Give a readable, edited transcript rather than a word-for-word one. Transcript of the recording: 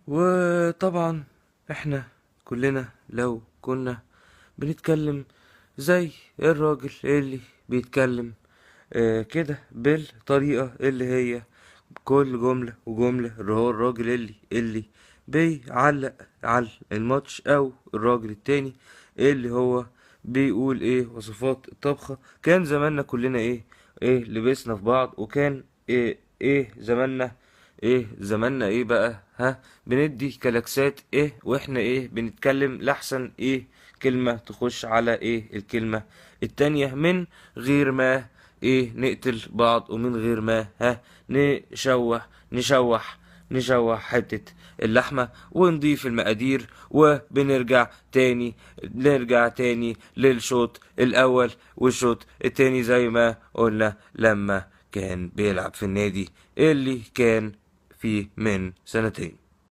وطبعا احنا كلنا لو كنا بنتكلم زي الراجل اللي بيتكلم كده بالطريقة اللي هي كل جملة وجملة، اللي هو الراجل اللي بيعلق على الماتش، او الراجل التاني اللي هو بيقول ايه وصفات الطبخة. كان زماننا كلنا ايه لبسنا في بعض، وكان زماننا ايه بقى، بندي كلاكسات واحنا بنتكلم لحسن كلمة تخش على الكلمة التانية، من غير ما نقتل بعض، ومن غير ما نشوح نشوح حتة اللحمة ونضيف المقادير، نرجع تاني للشوط الأول والشوط التاني، زي ما قلنا لما كان بيلعب في النادي اللي كان فيه من سنتين.